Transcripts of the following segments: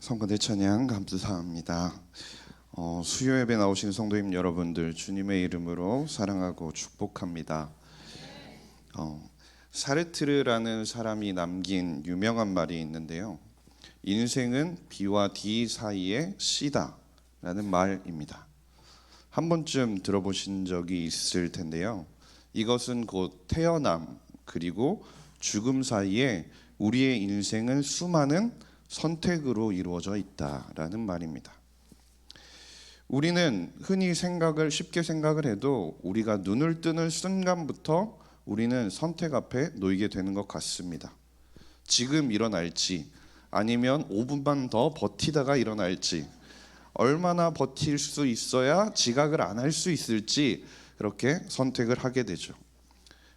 성탄의 찬양 감사합니다. 수요 예배 나오신 성도님 여러분들 주님의 이름으로 사랑하고 축복합니다. 사르트르라는 사람이 남긴 유명한 말이 있는데요. 인생은 B와 D 사이의 C다라는 말입니다. 한 번쯤 들어보신 적이 있을 텐데요. 이것은 곧 태어남 그리고 죽음 사이에 우리의 인생은 수많은 선택으로 이루어져 있다라는 말입니다. 우리는 흔히 쉽게 생각을 해도 우리가 눈을 뜨는 순간부터 우리는 선택 앞에 놓이게 되는 것 같습니다. 지금 일어날지 아니면 5분만 더 버티다가 일어날지, 얼마나 버틸 수 있어야 지각을 안 할 수 있을지 그렇게 선택을 하게 되죠.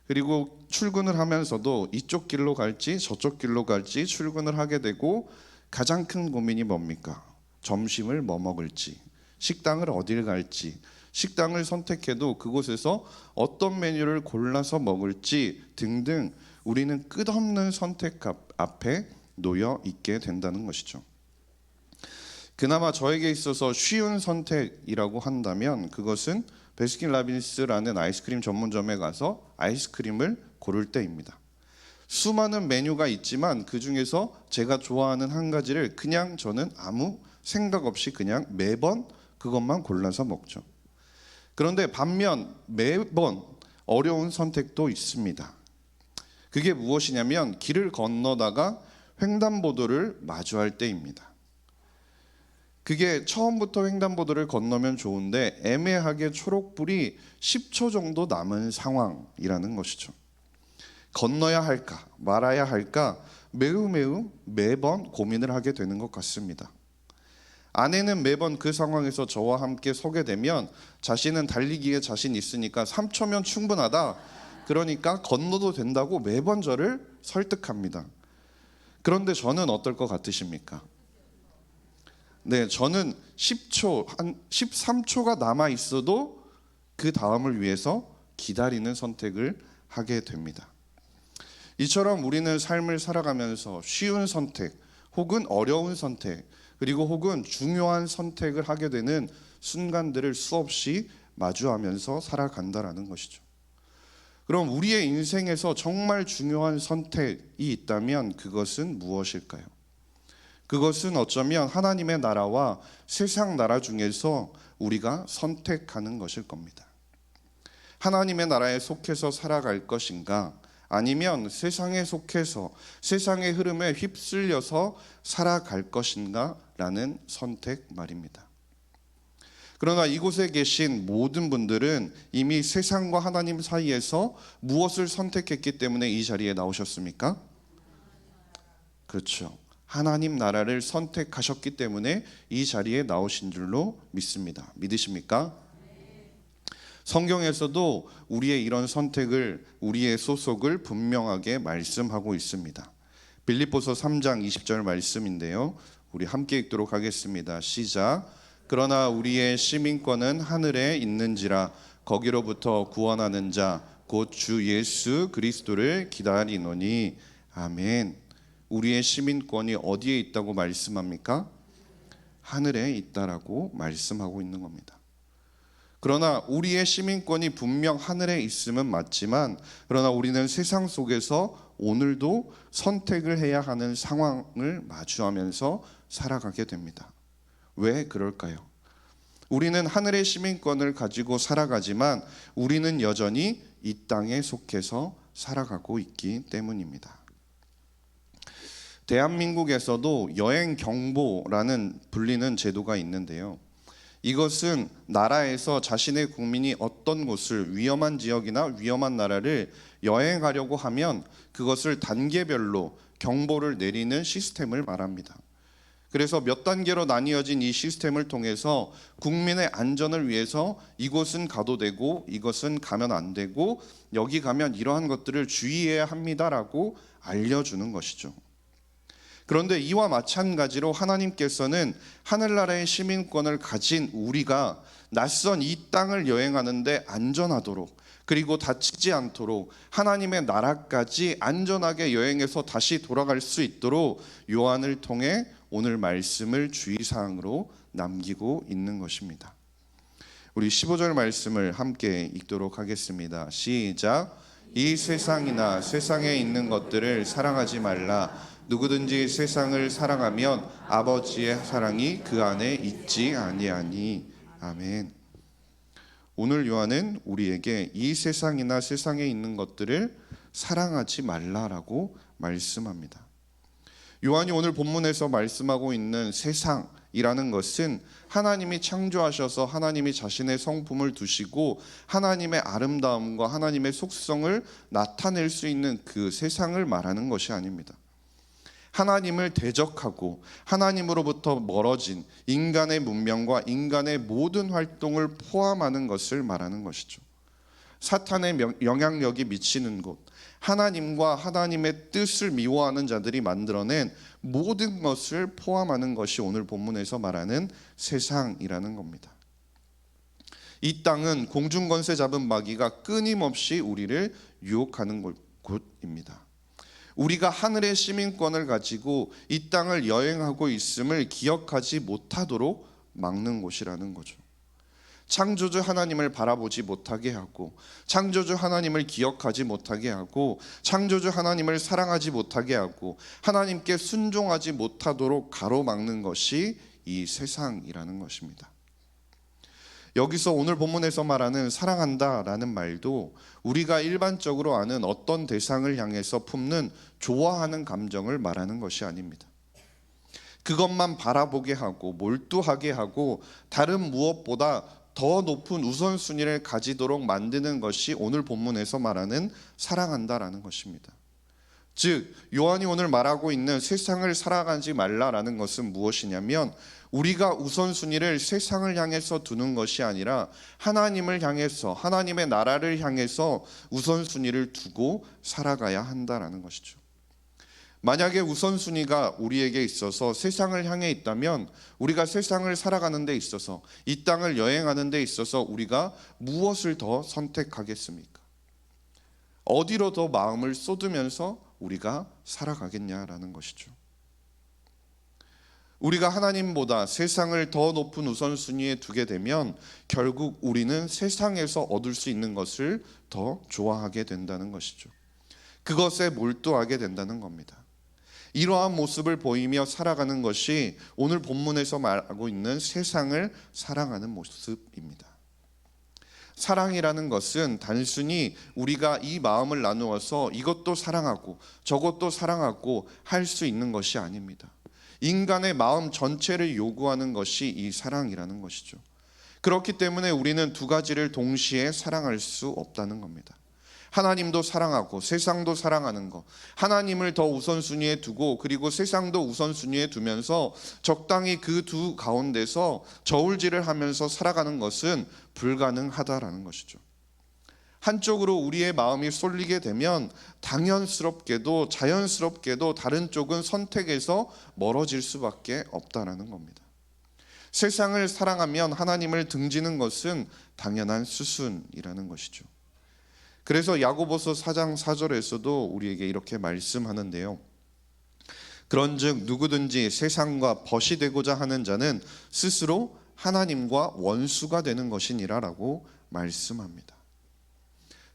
그리고 출근을 하면서도 이쪽 길로 갈지 저쪽 길로 갈지 출근을 하게 되고, 가장 큰 고민이 뭡니까? 점심을 뭐 먹을지, 식당을 어딜 갈지, 식당을 선택해도 그곳에서 어떤 메뉴를 골라서 먹을지 등등 우리는 끝없는 선택 앞에 놓여 있게 된다는 것이죠. 그나마 저에게 있어서 쉬운 선택이라고 한다면 그것은 베스킨라빈스라는 아이스크림 전문점에 가서 아이스크림을 고를 때입니다. 수많은 메뉴가 있지만 그 중에서 제가 좋아하는 한 가지를 그냥 저는 아무 생각 없이 그냥 매번 그것만 골라서 먹죠. 그런데 반면 매번 어려운 선택도 있습니다. 그게 무엇이냐면 길을 건너다가 횡단보도를 마주할 때입니다. 그게 처음부터 횡단보도를 건너면 좋은데 애매하게 초록불이 10초 정도 남은 상황이라는 것이죠. 건너야 할까 말아야 할까 매번 고민을 하게 되는 것 같습니다. 아내는 매번 그 상황에서 저와 함께 서게 되면 자신은 달리기에 자신 있으니까 3초면 충분하다, 그러니까 건너도 된다고 매번 저를 설득합니다. 그런데 저는 어떨 것 같으십니까? 네, 저는 10초, 한 13초가 남아 있어도 그 다음을 위해서 기다리는 선택을 하게 됩니다. 이처럼 우리는 삶을 살아가면서 쉬운 선택, 혹은 어려운 선택, 그리고 혹은 중요한 선택을 하게 되는 순간들을 수없이 마주하면서 살아간다라는 것이죠. 그럼 우리의 인생에서 정말 중요한 선택이 있다면 그것은 무엇일까요? 그것은 어쩌면 하나님의 나라와 세상 나라 중에서 우리가 선택하는 것일 겁니다. 하나님의 나라에 속해서 살아갈 것인가, 아니면 세상에 속해서 세상의 흐름에 휩쓸려서 살아갈 것인가 라는 선택 말입니다. 그러나 이곳에 계신 모든 분들은 이미 세상과 하나님 사이에서 무엇을 선택했기 때문에 이 자리에 나오셨습니까? 그렇죠. 하나님 나라를 선택하셨기 때문에 이 자리에 나오신 줄로 믿습니다. 믿으십니까? 성경에서도 우리의 이런 선택을, 우리의 소속을 분명하게 말씀하고 있습니다. 빌립보서 3장 20절 말씀인데요, 우리 함께 읽도록 하겠습니다. 시작. 그러나 우리의 시민권은 하늘에 있는지라 거기로부터 구원하는 자 곧 주 예수 그리스도를 기다리노니. 아멘. 우리의 시민권이 어디에 있다고 말씀합니까? 하늘에 있다라고 말씀하고 있는 겁니다. 그러나 우리의 시민권이 분명 하늘에 있음은 맞지만, 그러나 우리는 세상 속에서 오늘도 선택을 해야 하는 상황을 마주하면서 살아가게 됩니다. 왜 그럴까요? 우리는 하늘의 시민권을 가지고 살아가지만 우리는 여전히 이 땅에 속해서 살아가고 있기 때문입니다. 대한민국에서도 여행 경보라는 불리는 제도가 있는데요, 이것은 나라에서 자신의 국민이 어떤 곳을, 위험한 지역이나 위험한 나라를 여행하려고 하면 그것을 단계별로 경보를 내리는 시스템을 말합니다. 그래서 몇 단계로 나뉘어진 이 시스템을 통해서 국민의 안전을 위해서 이곳은 가도 되고 이것은 가면 안 되고 여기 가면 이러한 것들을 주의해야 합니다라고 알려주는 것이죠. 그런데 이와 마찬가지로 하나님께서는 하늘나라의 시민권을 가진 우리가 낯선 이 땅을 여행하는데 안전하도록, 그리고 다치지 않도록 하나님의 나라까지 안전하게 여행해서 다시 돌아갈 수 있도록 요한을 통해 오늘 말씀을 주의사항으로 남기고 있는 것입니다. 우리 15절 말씀을 함께 읽도록 하겠습니다. 시작. 이 세상이나 세상에 있는 것들을 사랑하지 말라. 누구든지 세상을 사랑하면 아버지의 사랑이 그 안에 있지 아니하니. 아멘. 오늘 요한은 우리에게 이 세상이나 세상에 있는 것들을 사랑하지 말라라고 말씀합니다. 요한이 오늘 본문에서 말씀하고 있는 세상이라는 것은 하나님이 창조하셔서 하나님이 자신의 성품을 두시고 하나님의 아름다움과 하나님의 속성을 나타낼 수 있는 그 세상을 말하는 것이 아닙니다. 하나님을 대적하고 하나님으로부터 멀어진 인간의 문명과 인간의 모든 활동을 포함하는 것을 말하는 것이죠. 사탄의 영향력이 미치는 곳, 하나님과 하나님의 뜻을 미워하는 자들이 만들어낸 모든 것을 포함하는 것이 오늘 본문에서 말하는 세상이라는 겁니다. 이 땅은 공중권세 잡은 마귀가 끊임없이 우리를 유혹하는 곳입니다. 우리가 하늘의 시민권을 가지고 이 땅을 여행하고 있음을 기억하지 못하도록 막는 곳이라는 거죠. 창조주 하나님을 바라보지 못하게 하고, 창조주 하나님을 기억하지 못하게 하고, 창조주 하나님을 사랑하지 못하게 하고, 하나님께 순종하지 못하도록 가로막는 것이 이 세상이라는 것입니다. 여기서 오늘 본문에서 말하는 사랑한다라는 말도 우리가 일반적으로 아는 어떤 대상을 향해서 품는 좋아하는 감정을 말하는 것이 아닙니다. 그것만 바라보게 하고 몰두하게 하고 다른 무엇보다 더 높은 우선순위를 가지도록 만드는 것이 오늘 본문에서 말하는 사랑한다라는 것입니다. 즉 요한이 오늘 말하고 있는 세상을 사랑하지 말라라는 것은 무엇이냐면 우리가 우선순위를 세상을 향해서 두는 것이 아니라 하나님을 향해서, 하나님의 나라를 향해서 우선순위를 두고 살아가야 한다라는 것이죠. 만약에 우선순위가 우리에게 있어서 세상을 향해 있다면 우리가 세상을 살아가는 데 있어서, 이 땅을 여행하는 데 있어서 우리가 무엇을 더 선택하겠습니까? 어디로 더 마음을 쏟으면서 우리가 살아가겠냐라는 것이죠. 우리가 하나님보다 세상을 더 높은 우선순위에 두게 되면 결국 우리는 세상에서 얻을 수 있는 것을 더 좋아하게 된다는 것이죠. 그것에 몰두하게 된다는 겁니다. 이러한 모습을 보이며 살아가는 것이 오늘 본문에서 말하고 있는 세상을 사랑하는 모습입니다. 사랑이라는 것은 단순히 우리가 이 마음을 나누어서 이것도 사랑하고 저것도 사랑하고 할 수 있는 것이 아닙니다. 인간의 마음 전체를 요구하는 것이 이 사랑이라는 것이죠. 그렇기 때문에 우리는 두 가지를 동시에 사랑할 수 없다는 겁니다. 하나님도 사랑하고 세상도 사랑하는 것, 하나님을 더 우선순위에 두고 그리고 세상도 우선순위에 두면서 적당히 그 두 가운데서 저울질을 하면서 살아가는 것은 불가능하다라는 것이죠. 한쪽으로 우리의 마음이 쏠리게 되면 당연스럽게도 자연스럽게도 다른 쪽은 선택에서 멀어질 수밖에 없다라는 겁니다. 세상을 사랑하면 하나님을 등지는 것은 당연한 수순이라는 것이죠. 그래서 야고보서 4장 4절에서도 우리에게 이렇게 말씀하는데요. 그런즉 누구든지 세상과 벗이 되고자 하는 자는 스스로 하나님과 원수가 되는 것이니라라고 말씀합니다.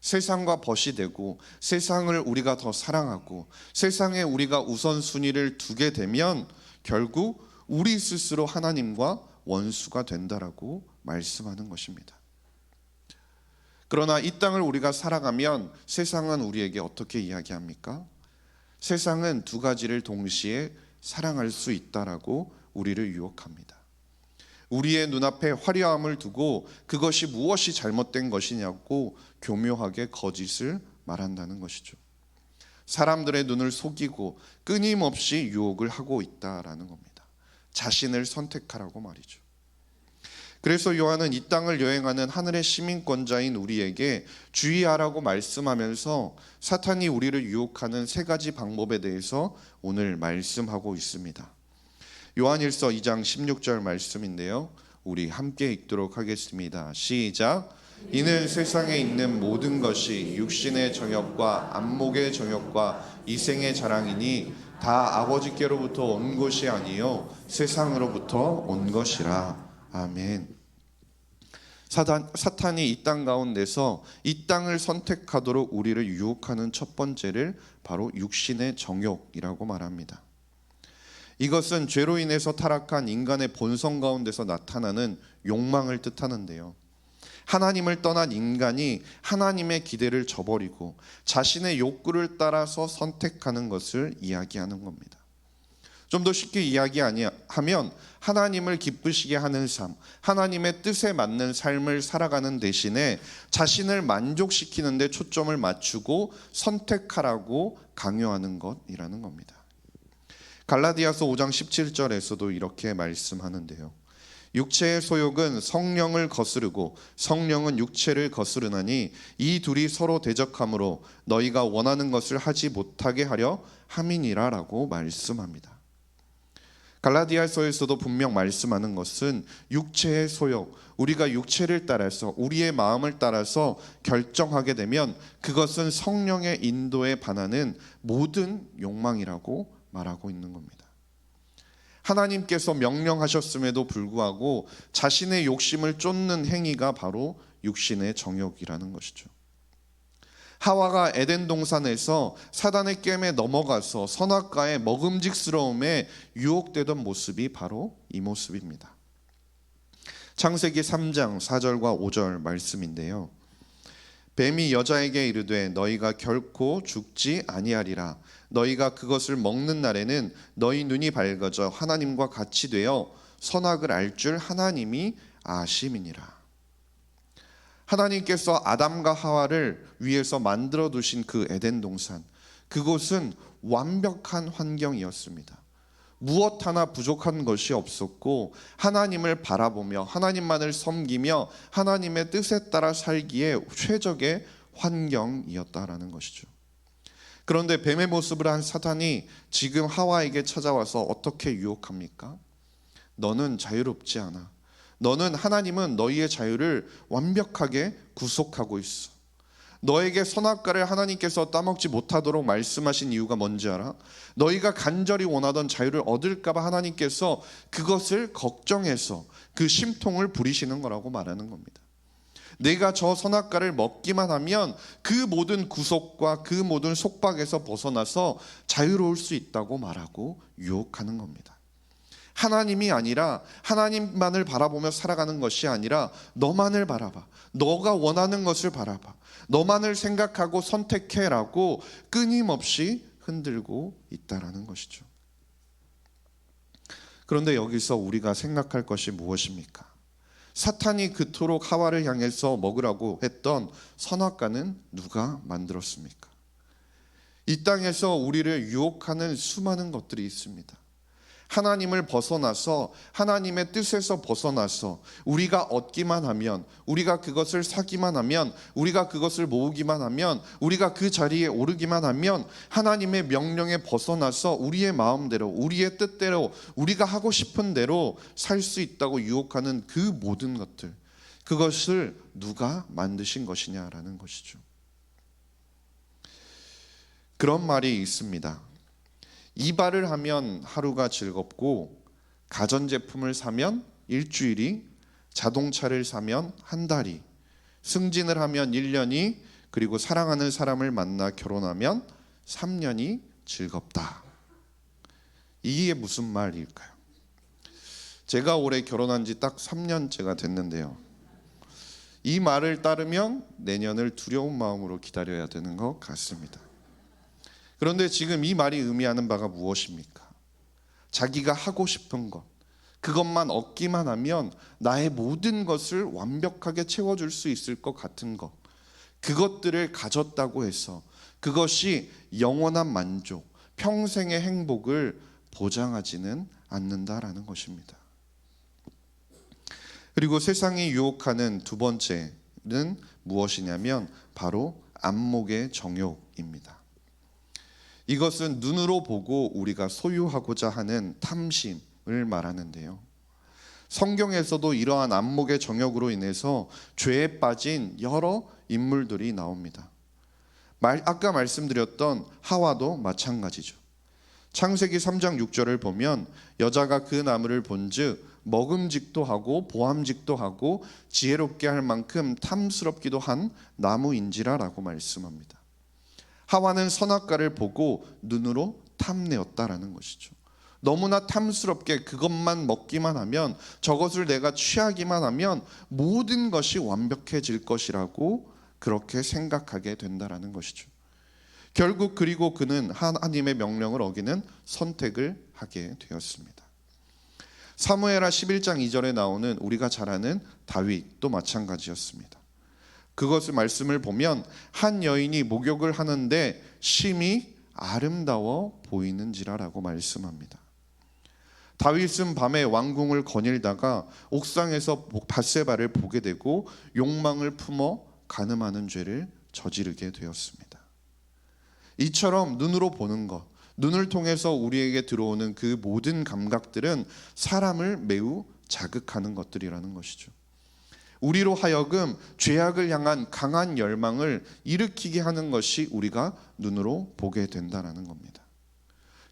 세상과 벗이 되고 세상을 우리가 더 사랑하고 세상에 우리가 우선순위를 두게 되면 결국 우리 스스로 하나님과 원수가 된다라고 말씀하는 것입니다. 그러나 이 땅을 우리가 살아가면 세상은 우리에게 어떻게 이야기합니까? 세상은 두 가지를 동시에 사랑할 수 있다라고 우리를 유혹합니다. 우리의 눈앞에 화려함을 두고 그것이 무엇이 잘못된 것이냐고 교묘하게 거짓을 말한다는 것이죠. 사람들의 눈을 속이고 끊임없이 유혹을 하고 있다라는 겁니다. 자신을 선택하라고 말이죠. 그래서 요한은 이 땅을 여행하는 하늘의 시민권자인 우리에게 주의하라고 말씀하면서 사탄이 우리를 유혹하는 세 가지 방법에 대해서 오늘 말씀하고 있습니다. 요한일서 2장 16절 말씀인데요. 우리 함께 읽도록 하겠습니다. 시작. 이는 세상에 있는 모든 것이 육신의 정욕과 안목의 정욕과 이생의 자랑이니 다 아버지께로부터 온 것이 아니요 세상으로부터 온 것이라. 아멘. 사탄이 이 땅 가운데서 이 땅을 선택하도록 우리를 유혹하는 첫 번째를 바로 육신의 정욕이라고 말합니다. 이것은 죄로 인해서 타락한 인간의 본성 가운데서 나타나는 욕망을 뜻하는데요, 하나님을 떠난 인간이 하나님의 기대를 저버리고 자신의 욕구를 따라서 선택하는 것을 이야기하는 겁니다. 좀 더 쉽게 이야기하면 하나님을 기쁘시게 하는 삶, 하나님의 뜻에 맞는 삶을 살아가는 대신에 자신을 만족시키는 데 초점을 맞추고 선택하라고 강요하는 것이라는 겁니다. 갈라디아서 5장 17절에서도 이렇게 말씀하는데요, 육체의 소욕은 성령을 거스르고 성령은 육체를 거스르나니 이 둘이 서로 대적하므로 너희가 원하는 것을 하지 못하게 하려 함이니라 라고 말씀합니다. 갈라디아서에서도 분명 말씀하는 것은 육체의 소욕, 우리가 육체를 따라서 우리의 마음을 따라서 결정하게 되면 그것은 성령의 인도에 반하는 모든 욕망이라고 말하고 있는 겁니다. 하나님께서 명령하셨음에도 불구하고 자신의 욕심을 쫓는 행위가 바로 육신의 정욕이라는 것이죠. 하와가 에덴 동산에서 사단의 깸에 넘어가서 선악과의 먹음직스러움에 유혹되던 모습이 바로 이 모습입니다. 창세기 3장 4절과 5절 말씀인데요, 뱀이 여자에게 이르되 너희가 결코 죽지 아니하리라. 너희가 그것을 먹는 날에는 너희 눈이 밝아져 하나님과 같이 되어 선악을 알 줄 하나님이 아심이니라. 하나님께서 아담과 하와를 위해서 만들어 두신 그 에덴 동산, 그곳은 완벽한 환경이었습니다. 무엇 하나 부족한 것이 없었고 하나님을 바라보며 하나님만을 섬기며 하나님의 뜻에 따라 살기에 최적의 환경이었다라는 것이죠. 그런데 뱀의 모습을 한 사탄이 지금 하와에게 찾아와서 어떻게 유혹합니까? 너는 자유롭지 않아. 너는, 하나님은 너희의 자유를 완벽하게 구속하고 있어. 너에게 선악과를 하나님께서 따먹지 못하도록 말씀하신 이유가 뭔지 알아? 너희가 간절히 원하던 자유를 얻을까 봐 하나님께서 그것을 걱정해서 그 심통을 부리시는 거라고 말하는 겁니다. 내가 저 선악과를 먹기만 하면 그 모든 구속과 그 모든 속박에서 벗어나서 자유로울 수 있다고 말하고 유혹하는 겁니다. 하나님이 아니라, 하나님만을 바라보며 살아가는 것이 아니라 너만을 바라봐, 너가 원하는 것을 바라봐, 너만을 생각하고 선택해라고 끊임없이 흔들고 있다라는 것이죠. 그런데 여기서 우리가 생각할 것이 무엇입니까? 사탄이 그토록 하와를 향해서 먹으라고 했던 선악과는 누가 만들었습니까? 이 땅에서 우리를 유혹하는 수많은 것들이 있습니다. 하나님을 벗어나서, 하나님의 뜻에서 벗어나서 우리가 얻기만 하면, 우리가 그것을 사기만 하면, 우리가 그것을 모으기만 하면, 우리가 그 자리에 오르기만 하면 하나님의 명령에 벗어나서 우리의 마음대로, 우리의 뜻대로, 우리가 하고 싶은 대로 살 수 있다고 유혹하는 그 모든 것들, 그것을 누가 만드신 것이냐라는 것이죠. 그런 말이 있습니다. 이발을 하면 하루가 즐겁고, 가전제품을 사면 일주일이, 자동차를 사면 한 달이, 승진을 하면 1년이, 그리고 사랑하는 사람을 만나 결혼하면 3년이 즐겁다. 이게 무슨 말일까요? 제가 올해 결혼한 지 딱 3년째가 됐는데요, 이 말을 따르면 내년을 두려운 마음으로 기다려야 되는 것 같습니다. 그런데 지금 이 말이 의미하는 바가 무엇입니까? 자기가 하고 싶은 것, 그것만 얻기만 하면 나의 모든 것을 완벽하게 채워줄 수 있을 것 같은 것, 그것들을 가졌다고 해서 그것이 영원한 만족, 평생의 행복을 보장하지는 않는다라는 것입니다. 그리고 세상이 유혹하는 두 번째는 무엇이냐면 바로 안목의 정욕입니다. 이것은 눈으로 보고 우리가 소유하고자 하는 탐심을 말하는데요, 성경에서도 이러한 안목의 정욕으로 인해서 죄에 빠진 여러 인물들이 나옵니다. 아까 말씀드렸던 하와도 마찬가지죠. 창세기 3장 6절을 보면 여자가 그 나무를 본즉 먹음직도 하고 보암직도 하고 지혜롭게 할 만큼 탐스럽기도 한 나무인지라라고 말씀합니다. 하와는 선악과를 보고 눈으로 탐내었다라는 것이죠. 너무나 탐스럽게 그것만 먹기만 하면, 저것을 내가 취하기만 하면 모든 것이 완벽해질 것이라고 그렇게 생각하게 된다라는 것이죠. 결국 그리고 그는 하나님의 명령을 어기는 선택을 하게 되었습니다. 사무엘하 11장 2절에 나오는 우리가 잘 아는 다윗도 마찬가지였습니다. 그것을 말씀을 보면 한 여인이 목욕을 하는데 심히 아름다워 보이는지라라고 말씀합니다. 다윗은 밤에 왕궁을 거닐다가 옥상에서 밧세바를 보게 되고 욕망을 품어 간음하는 죄를 저지르게 되었습니다. 이처럼 눈으로 보는 것, 눈을 통해서 우리에게 들어오는 그 모든 감각들은 사람을 매우 자극하는 것들이라는 것이죠. 우리로 하여금 죄악을 향한 강한 열망을 일으키게 하는 것이 우리가 눈으로 보게 된다는 겁니다.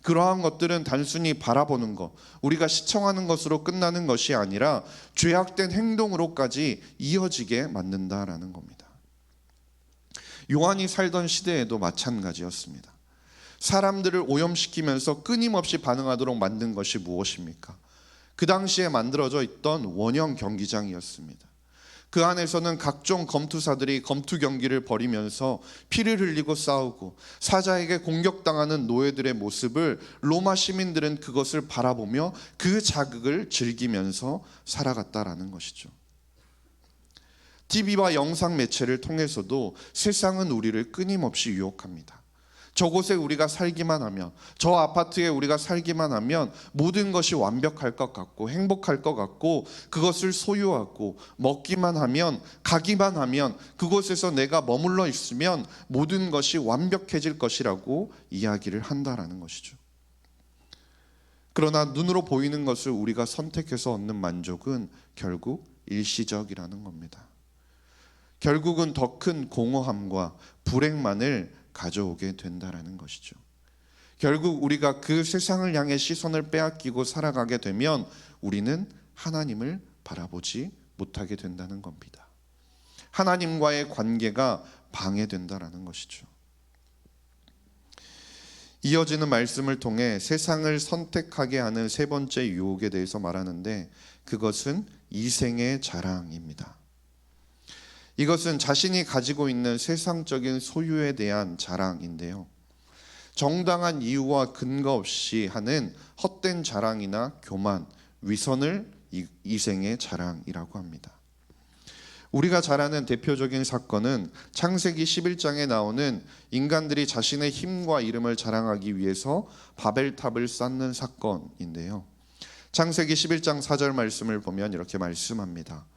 그러한 것들은 단순히 바라보는 것, 우리가 시청하는 것으로 끝나는 것이 아니라 죄악된 행동으로까지 이어지게 만든다라는 겁니다. 요한이 살던 시대에도 마찬가지였습니다. 사람들을 오염시키면서 끊임없이 반응하도록 만든 것이 무엇입니까? 그 당시에 만들어져 있던 원형 경기장이었습니다. 그 안에서는 각종 검투사들이 검투 경기를 벌이면서 피를 흘리고 싸우고 사자에게 공격당하는 노예들의 모습을 로마 시민들은 그것을 바라보며 그 자극을 즐기면서 살아갔다라는 것이죠. TV와 영상 매체를 통해서도 세상은 우리를 끊임없이 유혹합니다. 저곳에 우리가 살기만 하면, 저 아파트에 우리가 살기만 하면 모든 것이 완벽할 것 같고 행복할 것 같고, 그것을 소유하고 먹기만 하면, 가기만 하면, 그곳에서 내가 머물러 있으면 모든 것이 완벽해질 것이라고 이야기를 한다라는 것이죠. 그러나 눈으로 보이는 것을 우리가 선택해서 얻는 만족은 결국 일시적이라는 겁니다. 결국은 더 큰 공허함과 불행만을 가져오게 된다라는 것이죠. 결국 우리가 그 세상을 향해 시선을 빼앗기고 살아가게 되면 우리는 하나님을 바라보지 못하게 된다는 겁니다. 하나님과의 관계가 방해된다라는 것이죠. 이어지는 말씀을 통해 세상을 선택하게 하는 세 번째 유혹에 대해서 말하는데, 그것은 이생의 자랑입니다. 이것은 자신이 가지고 있는 세상적인 소유에 대한 자랑인데요, 정당한 이유와 근거 없이 하는 헛된 자랑이나 교만, 위선을 이생의 자랑이라고 합니다. 우리가 잘 아는 대표적인 사건은 창세기 11장에 나오는 인간들이 자신의 힘과 이름을 자랑하기 위해서 바벨탑을 쌓는 사건인데요, 창세기 11장 4절 말씀을 보면 이렇게 말씀합니다.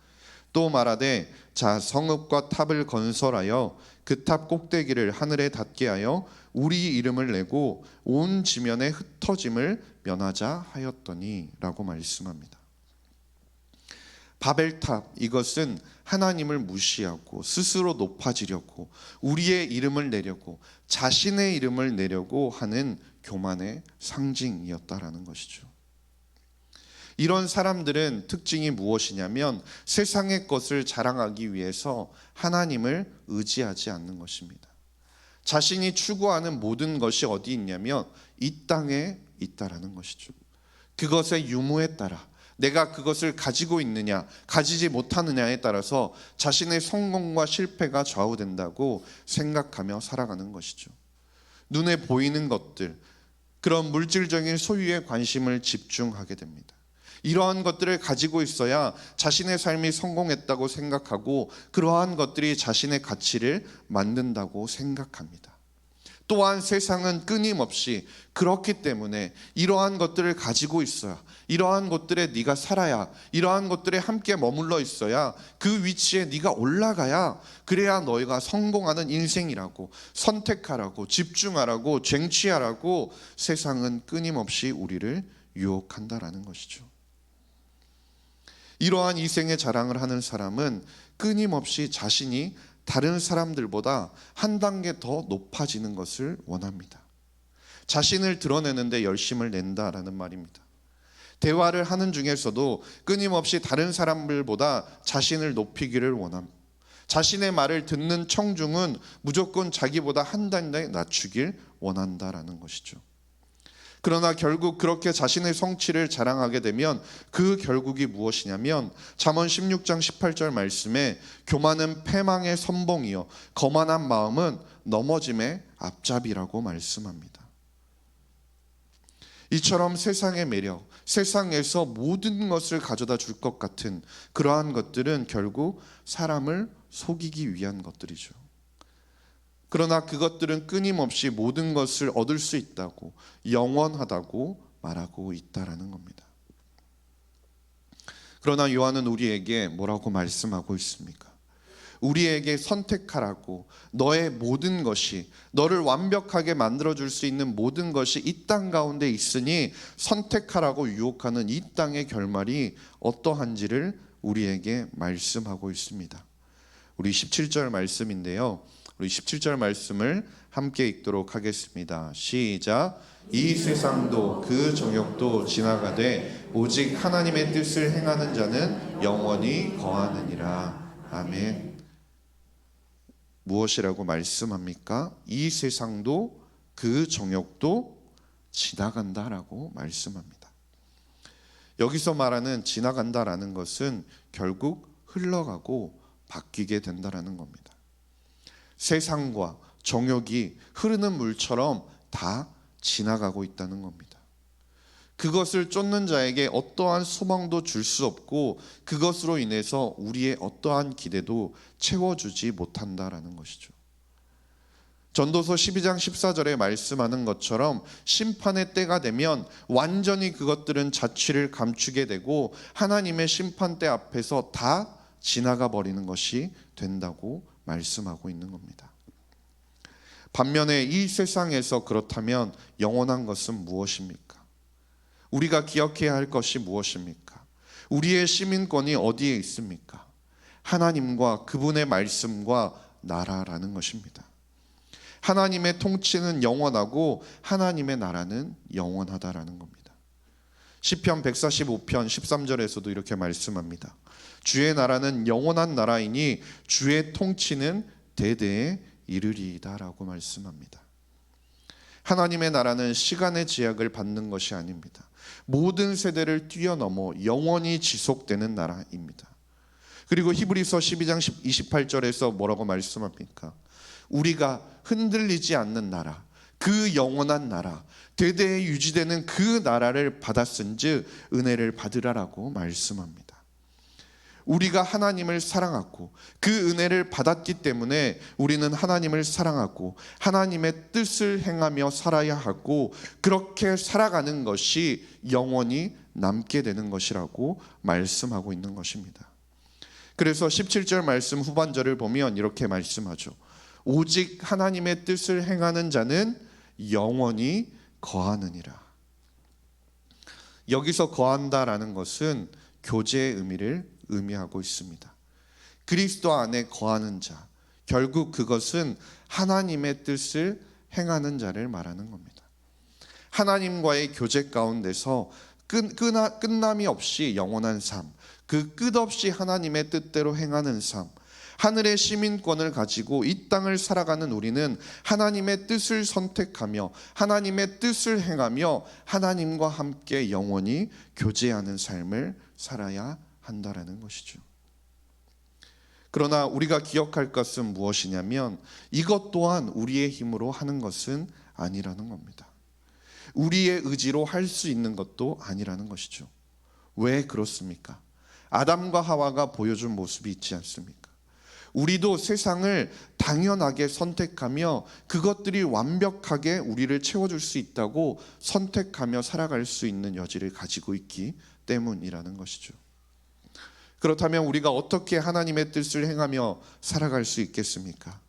또 말하되 자 성읍과 탑을 건설하여 그 탑 꼭대기를 하늘에 닿게 하여 우리 이름을 내고 온 지면에 흩어짐을 면하자 하였더니 라고 말씀합니다. 바벨탑, 이것은 하나님을 무시하고 스스로 높아지려고 우리의 이름을 내려고 자신의 이름을 내려고 하는 교만의 상징이었다라는 것이죠. 이런 사람들은 특징이 무엇이냐면 세상의 것을 자랑하기 위해서 하나님을 의지하지 않는 것입니다. 자신이 추구하는 모든 것이 어디 있냐면 이 땅에 있다라는 것이죠. 그것의 유무에 따라 내가 그것을 가지고 있느냐 가지지 못하느냐에 따라서 자신의 성공과 실패가 좌우된다고 생각하며 살아가는 것이죠. 눈에 보이는 것들, 그런 물질적인 소유에 관심을 집중하게 됩니다. 이러한 것들을 가지고 있어야 자신의 삶이 성공했다고 생각하고 그러한 것들이 자신의 가치를 만든다고 생각합니다. 또한 세상은 끊임없이 그렇기 때문에 이러한 것들을 가지고 있어야, 이러한 것들에 네가 살아야, 이러한 것들에 함께 머물러 있어야, 그 위치에 네가 올라가야, 그래야 너희가 성공하는 인생이라고, 선택하라고, 집중하라고, 쟁취하라고 세상은 끊임없이 우리를 유혹한다라는 것이죠. 이러한 이생의 자랑을 하는 사람은 끊임없이 자신이 다른 사람들보다 한 단계 더 높아지는 것을 원합니다. 자신을 드러내는데 열심을 낸다라는 말입니다. 대화를 하는 중에서도 끊임없이 다른 사람들보다 자신을 높이기를 원합니다. 자신의 말을 듣는 청중은 무조건 자기보다 한 단계 낮추길 원한다라는 것이죠. 그러나 결국 그렇게 자신의 성취를 자랑하게 되면 그 결국이 무엇이냐면 잠언 16장 18절 말씀에 교만은 패망의 선봉이요 거만한 마음은 넘어짐의 앞잡이라고 말씀합니다. 이처럼 세상의 매력, 세상에서 모든 것을 가져다 줄 것 같은 그러한 것들은 결국 사람을 속이기 위한 것들이죠. 그러나 그것들은 끊임없이 모든 것을 얻을 수 있다고, 영원하다고 말하고 있다라는 겁니다. 그러나 요한은 우리에게 뭐라고 말씀하고 있습니까? 우리에게 선택하라고, 너의 모든 것이, 너를 완벽하게 만들어줄 수 있는 모든 것이 이 땅 가운데 있으니 선택하라고 유혹하는 이 땅의 결말이 어떠한지를 우리에게 말씀하고 있습니다. 우리 17절 말씀인데요, 우리 17절 말씀을 함께 읽도록 하겠습니다. 시작. 이 세상도 그 정욕도 지나가되 오직 하나님의 뜻을 행하는 자는 영원히 거하느니라. 아멘. 무엇이라고 말씀합니까? 이 세상도 그 정욕도 지나간다라고 말씀합니다. 여기서 말하는 지나간다라는 것은 결국 흘러가고 바뀌게 된다라는 겁니다. 세상과 정욕이 흐르는 물처럼 다 지나가고 있다는 겁니다. 그것을 쫓는 자에게 어떠한 소망도 줄 수 없고 그것으로 인해서 우리의 어떠한 기대도 채워주지 못한다라는 것이죠. 전도서 12장 14절에 말씀하는 것처럼 심판의 때가 되면 완전히 그것들은 자취를 감추게 되고 하나님의 심판대 앞에서 다 지나가 버리는 것이 된다고 말씀하고 있는 겁니다. 반면에 이 세상에서 그렇다면 영원한 것은 무엇입니까? 우리가 기억해야 할 것이 무엇입니까? 우리의 시민권이 어디에 있습니까? 하나님과 그분의 말씀과 나라라는 것입니다. 하나님의 통치는 영원하고 하나님의 나라는 영원하다라는 겁니다. 시편 145편 13절에서도 이렇게 말씀합니다. 주의 나라는 영원한 나라이니 주의 통치는 대대에 이르리이다라고 말씀합니다. 하나님의 나라는 시간의 제약을 받는 것이 아닙니다. 모든 세대를 뛰어넘어 영원히 지속되는 나라입니다. 그리고 히브리서 12장 28절에서 뭐라고 말씀합니까? 우리가 흔들리지 않는 나라, 그 영원한 나라, 대대에 유지되는 그 나라를 받았은즉 은혜를 받으라라고 말씀합니다. 우리가 하나님을 사랑하고 그 은혜를 받았기 때문에 우리는 하나님을 사랑하고 하나님의 뜻을 행하며 살아야 하고 그렇게 살아가는 것이 영원히 남게 되는 것이라고 말씀하고 있는 것입니다. 그래서 17절 말씀 후반절을 보면 이렇게 말씀하죠. 오직 하나님의 뜻을 행하는 자는 영원히 거하느니라. 여기서 거한다라는 것은 교제의 의미를 의미하고 있습니다. 그리스도 안에 거하는 자, 결국 그것은 하나님의 뜻을 행하는 자를 말하는 겁니다. 하나님과의 교제 가운데서 끝남이 없이 영원한 삶, 그 끝없이 하나님의 뜻대로 행하는 삶, 하늘의 시민권을 가지고 이 땅을 살아가는 우리는 하나님의 뜻을 선택하며 하나님의 뜻을 행하며 하나님과 함께 영원히 교제하는 삶을 살아야 한다라는 것이죠. 그러나 우리가 기억할 것은 무엇이냐면 이것 또한 우리의 힘으로 하는 것은 아니라는 겁니다. 우리의 의지로 할 수 있는 것도 아니라는 것이죠. 왜 그렇습니까? 아담과 하와가 보여준 모습이 있지 않습니까? 우리도 세상을 당연하게 선택하며 그것들이 완벽하게 우리를 채워줄 수 있다고 선택하며 살아갈 수 있는 여지를 가지고 있기 때문이라는 것이죠. 그렇다면 우리가 어떻게 하나님의 뜻을 행하며 살아갈 수 있겠습니까?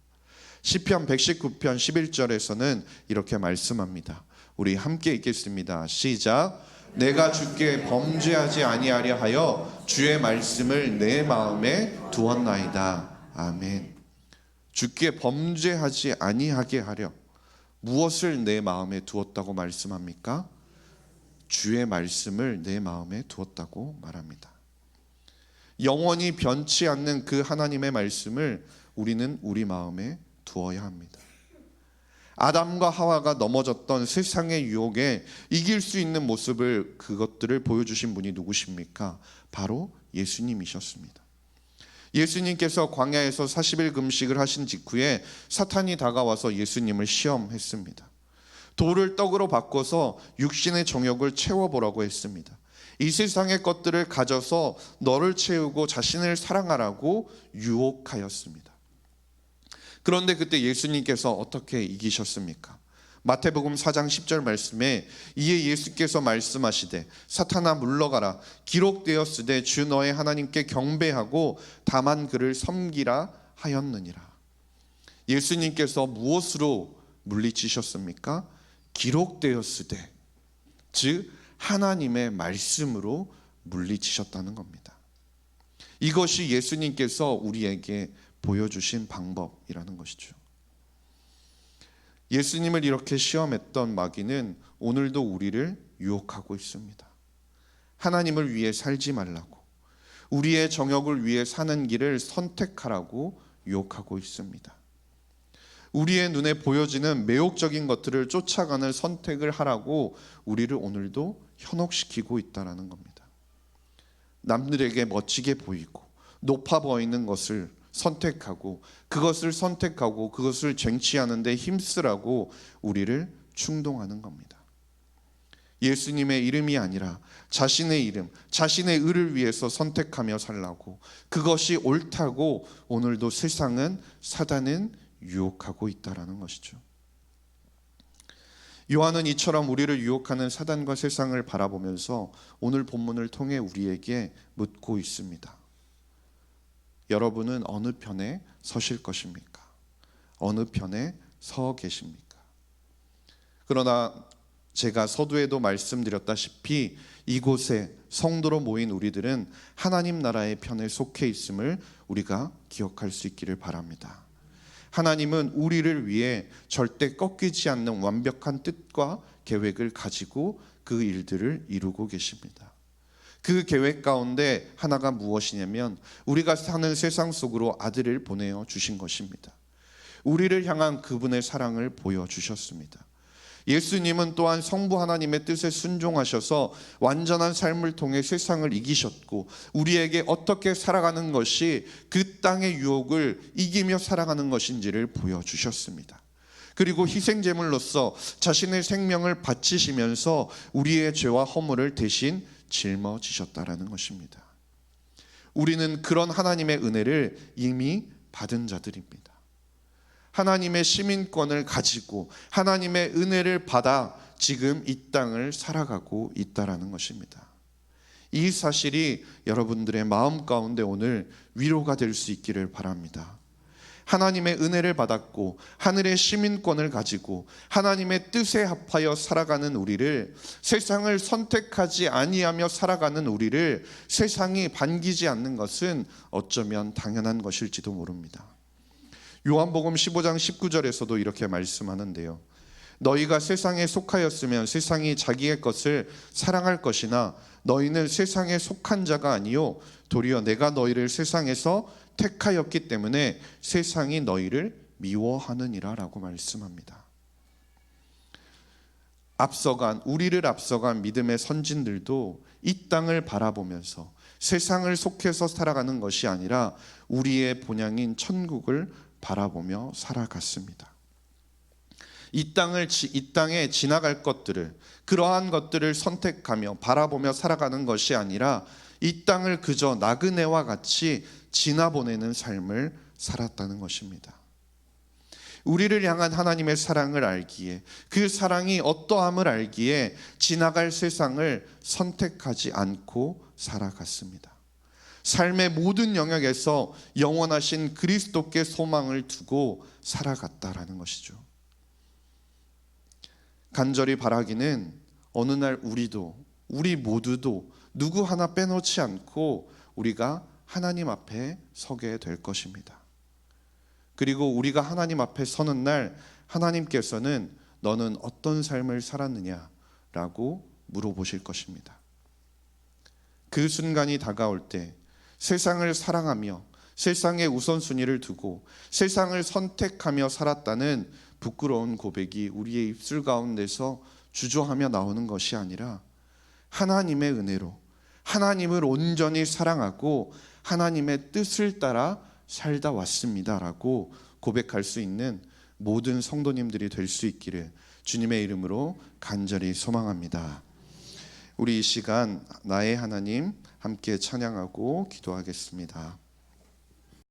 시편 119편 11절에서는 이렇게 말씀합니다. 우리 함께 읽겠습니다. 시작. 내가 주께 범죄하지 아니하려 하여 주의 말씀을 내 마음에 두었나이다. 아멘. 주께 범죄하지 아니하게 하려 무엇을 내 마음에 두었다고 말씀합니까? 주의 말씀을 내 마음에 두었다고 말합니다. 영원히 변치 않는 그 하나님의 말씀을 우리는 우리 마음에 두어야 합니다. 아담과 하와가 넘어졌던 세상의 유혹에 이길 수 있는 모습을, 그것들을 보여주신 분이 누구십니까? 바로 예수님이셨습니다. 예수님께서 광야에서 40일 금식을 하신 직후에 사탄이 다가와서 예수님을 시험했습니다. 돌을 떡으로 바꿔서 육신의 정욕을 채워보라고 했습니다. 이 세상의 것들을 가져서 너를 채우고 자신을 사랑하라고 유혹하였습니다. 그런데 그때 예수님께서 어떻게 이기셨습니까? 마태복음 4장 10절 말씀에 이에 예수께서 말씀하시되 사탄아 물러가라 기록되었으되 주 너의 하나님께 경배하고 다만 그를 섬기라 하였느니라. 예수님께서 무엇으로 물리치셨습니까? 기록되었으되, 즉 하나님의 말씀으로 물리치셨다는 겁니다. 이것이 예수님께서 우리에게 보여주신 방법이라는 것이죠. 예수님을 이렇게 시험했던 마귀는 오늘도 우리를 유혹하고 있습니다. 하나님을 위해 살지 말라고, 우리의 정욕을 위해 사는 길을 선택하라고 유혹하고 있습니다. 우리의 눈에 보여지는 매혹적인 것들을 쫓아가는 선택을 하라고 우리를 오늘도 현혹시키고 있다는 겁니다. 남들에게 멋지게 보이고 높아 보이는 것을 선택하고 그것을 쟁취하는 데 힘쓰라고 우리를 충동하는 겁니다. 예수님의 이름이 아니라 자신의 이름, 자신의 의를 위해서 선택하며 살라고, 그것이 옳다고 오늘도 사단은 유혹하고 있다는 것이죠. 요한은 이처럼 우리를 유혹하는 사단과 세상을 바라보면서 오늘 본문을 통해 우리에게 묻고 있습니다. 여러분은 어느 편에 서실 것입니까? 어느 편에 서 계십니까? 그러나 제가 서두에도 말씀드렸다시피 이곳에 성도로 모인 우리들은 하나님 나라의 편에 속해 있음을 우리가 기억할 수 있기를 바랍니다. 하나님은 우리를 위해 절대 꺾이지 않는 완벽한 뜻과 계획을 가지고 그 일들을 이루고 계십니다. 그 계획 가운데 하나가 무엇이냐면 우리가 사는 세상 속으로 아들을 보내어 주신 것입니다. 우리를 향한 그분의 사랑을 보여주셨습니다. 예수님은 또한 성부 하나님의 뜻에 순종하셔서 완전한 삶을 통해 세상을 이기셨고 우리에게 어떻게 살아가는 것이 그 땅의 유혹을 이기며 살아가는 것인지를 보여주셨습니다. 그리고 희생제물로서 자신의 생명을 바치시면서 우리의 죄와 허물을 대신 짊어지셨다라는 것입니다. 우리는 그런 하나님의 은혜를 이미 받은 자들입니다. 하나님의 시민권을 가지고 하나님의 은혜를 받아 지금 이 땅을 살아가고 있다라는 것입니다. 이 사실이 여러분들의 마음 가운데 오늘 위로가 될 수 있기를 바랍니다. 하나님의 은혜를 받았고 하늘의 시민권을 가지고 하나님의 뜻에 합하여 살아가는 우리를, 세상을 선택하지 아니하며 살아가는 우리를 세상이 반기지 않는 것은 어쩌면 당연한 것일지도 모릅니다. 요한복음 15장 19절에서도 이렇게 말씀하는데요. 너희가 세상에 속하였으면 세상이 자기의 것을 사랑할 것이나 너희는 세상에 속한 자가 아니요 도리어 내가 너희를 세상에서 택하였기 때문에 세상이 너희를 미워하느니라 라고 말씀합니다. 우리를 앞서간 믿음의 선진들도 이 땅을 바라보면서 세상을 속해서 살아가는 것이 아니라 우리의 본향인 천국을 바라보며 살아갔습니다. 이 땅에 지나갈 것들을, 그러한 것들을 선택하며 바라보며 살아가는 것이 아니라 이 땅을 그저 나그네와 같이 지나보내는 삶을 살았다는 것입니다. 우리를 향한 하나님의 사랑을 알기에, 그 사랑이 어떠함을 알기에 지나갈 세상을 선택하지 않고 살아갔습니다. 삶의 모든 영역에서 영원하신 그리스도께 소망을 두고 살아갔다라는 것이죠. 간절히 바라기는 어느 날 우리도 우리 모두도 누구 하나 빼놓지 않고 우리가 하나님 앞에 서게 될 것입니다. 그리고 우리가 하나님 앞에 서는 날 하나님께서는 너는 어떤 삶을 살았느냐라고 물어보실 것입니다. 그 순간이 다가올 때 세상을 사랑하며 세상의 우선순위를 두고 세상을 선택하며 살았다는 부끄러운 고백이 우리의 입술 가운데서 주저하며 나오는 것이 아니라 하나님의 은혜로 하나님을 온전히 사랑하고 하나님의 뜻을 따라 살다 왔습니다라고 고백할 수 있는 모든 성도님들이 될 수 있기를 주님의 이름으로 간절히 소망합니다. 우리 이 시간 나의 하나님 함께 찬양하고 기도하겠습니다.